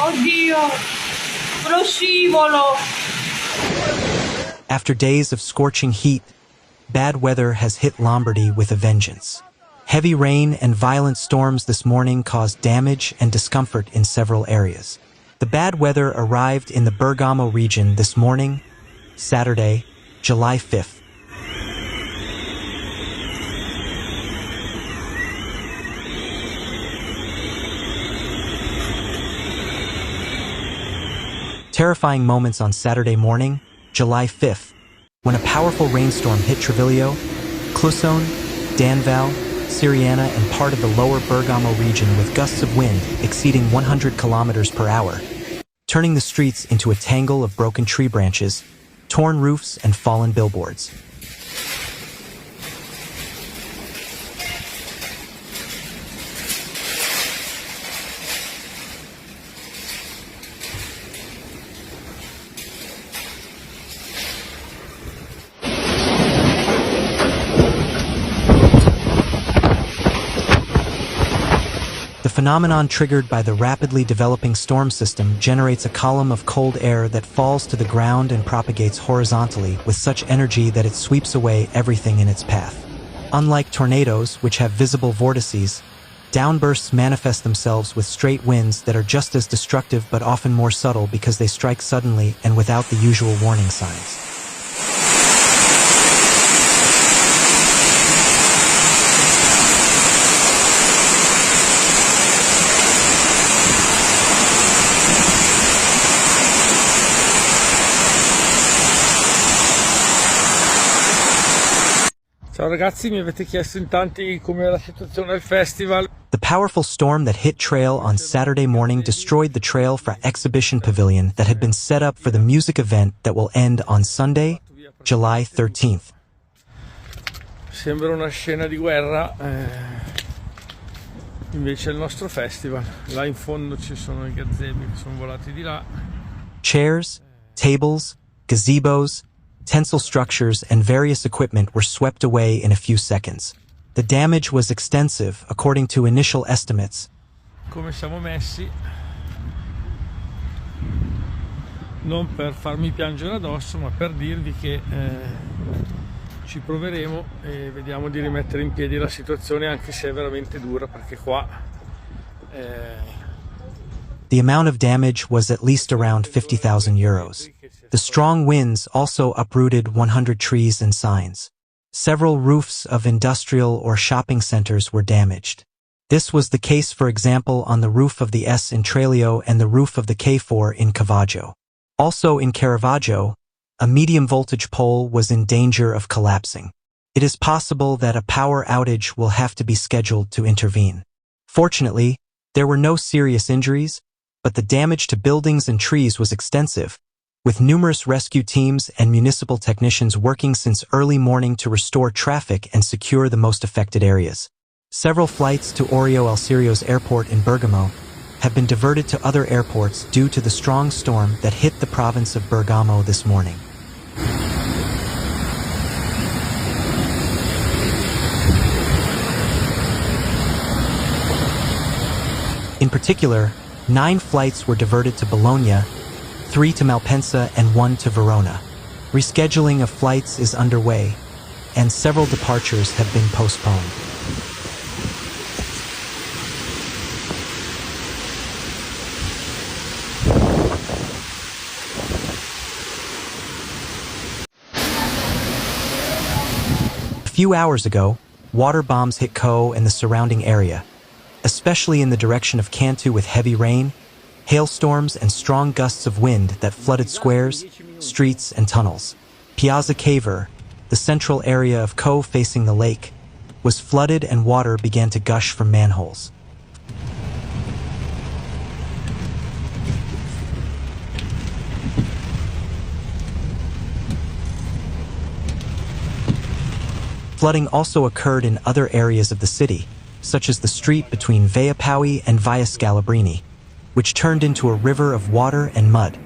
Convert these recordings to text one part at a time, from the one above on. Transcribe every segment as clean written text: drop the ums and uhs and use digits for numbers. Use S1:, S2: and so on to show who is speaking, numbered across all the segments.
S1: Oddio, lo scivolo.
S2: After days of scorching heat, bad weather has hit Lombardy with a vengeance. Heavy rain and violent storms this morning caused damage and discomfort in several areas. The bad weather arrived in the Bergamo region this morning, Saturday, July 5th. Terrifying moments on Saturday morning, July 5th, when a powerful rainstorm hit Treviglio, Clusone, Danval, Syriana, and part of the lower Burgamo region with gusts of wind exceeding 100 kilometers per hour, turning the streets into a tangle of broken tree branches, torn roofs, and fallen billboards. The phenomenon triggered by the rapidly developing storm system generates a column of cold air that falls to the ground and propagates horizontally with such energy that it sweeps away everything in its path. Unlike tornadoes, which have visible vortices, downbursts manifest themselves with straight winds that are just as destructive but often more subtle because they strike suddenly and without the usual warning signs.
S3: Ciao ragazzi, mi avete chiesto in tanti com'è la situazione al festival.
S2: The powerful storm that hit trail on Saturday morning destroyed the trail for exhibition pavilion that had been set up for the music event that will end on Sunday, July 13th.
S3: Sembra una scena di guerra, invece è il nostro festival. Là in fondo ci sono i gazebi che sono volati di là.
S2: Chairs, tables, gazebos, tensile structures, and various equipment were swept away in a few seconds. The damage was extensive, according to initial estimates.
S3: Come siamo messi? Non per farmi piangere addosso, ma per dirvi che ci proveremo e vediamo di rimettere in piedi la situazione, anche se è veramente dura, perché qua
S2: The amount of damage was at least around €50,000. The strong winds also uprooted 100 trees and signs. Several roofs of industrial or shopping centers were damaged. This was the case, for example, on the roof of the S in Treviglio and the roof of the K4 in Caravaggio. Also in Caravaggio, a medium voltage pole was in danger of collapsing. It is possible that a power outage will have to be scheduled to intervene. Fortunately, there were no serious injuries, but the damage to buildings and trees was extensive, with numerous rescue teams and municipal technicians working since early morning to restore traffic and secure the most affected areas. Several flights to Orio Alcirio's airport in Bergamo have been diverted to other airports due to the strong storm that hit the province of Bergamo this morning. In particular, 9 flights were diverted to Bologna, 3 to Malpensa, and 1 to Verona. Rescheduling of flights is underway, and several departures have been postponed. A few hours ago, water bombs hit Co and the surrounding area, especially in the direction of Cantu, with heavy rain, hailstorms, and strong gusts of wind that flooded squares, streets, and tunnels. Piazza Cavour, the central area of Co facing the lake, was flooded and water began to gush from manholes. Flooding also occurred in other areas of the city, such as the street between Via Paui and Via Scalabrini, which turned into a river of water and mud.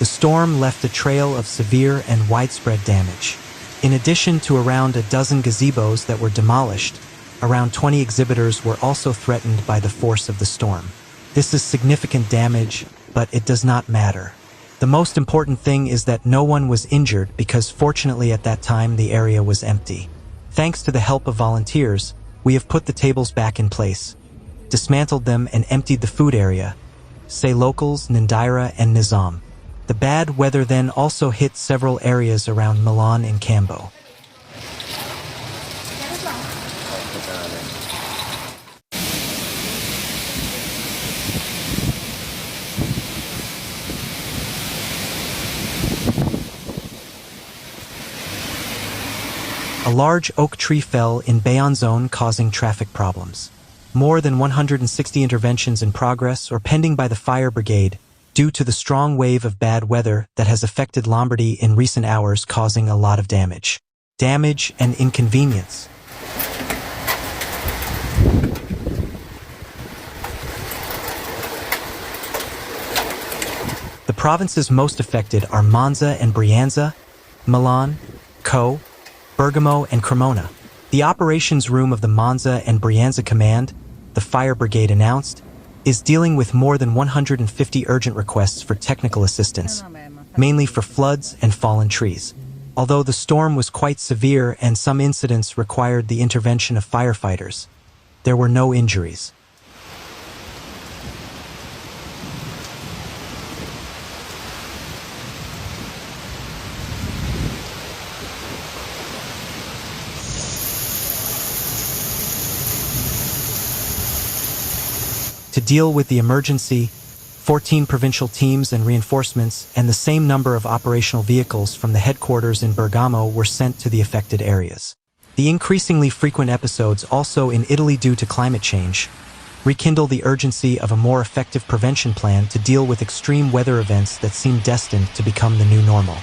S2: The storm left a trail of severe and widespread damage. In addition to around a dozen gazebos that were demolished, around 20 exhibitors were also threatened by the force of the storm. This is significant damage, but it does not matter. The most important thing is that no one was injured because fortunately at that time the area was empty. Thanks to the help of volunteers, we have put the tables back in place, dismantled them and emptied the food area, say locals, Nindaira and Nizam. The bad weather then also hit several areas around Milan and Cambo. A large oak tree fell in Bayonne zone, causing traffic problems. More than 160 interventions in progress or pending by the fire brigade due to the strong wave of bad weather that has affected Lombardy in recent hours, causing a lot of damage. Damage and inconvenience. The provinces most affected are Monza and Brianza, Milan, Co, Bergamo and Cremona. The operations room of the Monza and Brianza command, the fire brigade announced, is dealing with more than 150 urgent requests for technical assistance, mainly for floods and fallen trees. Although the storm was quite severe and some incidents required the intervention of firefighters, there were no injuries. To deal with the emergency, 14 provincial teams and reinforcements and the same number of operational vehicles from the headquarters in Bergamo were sent to the affected areas. The increasingly frequent episodes also in Italy due to climate change rekindle the urgency of a more effective prevention plan to deal with extreme weather events that seem destined to become the new normal.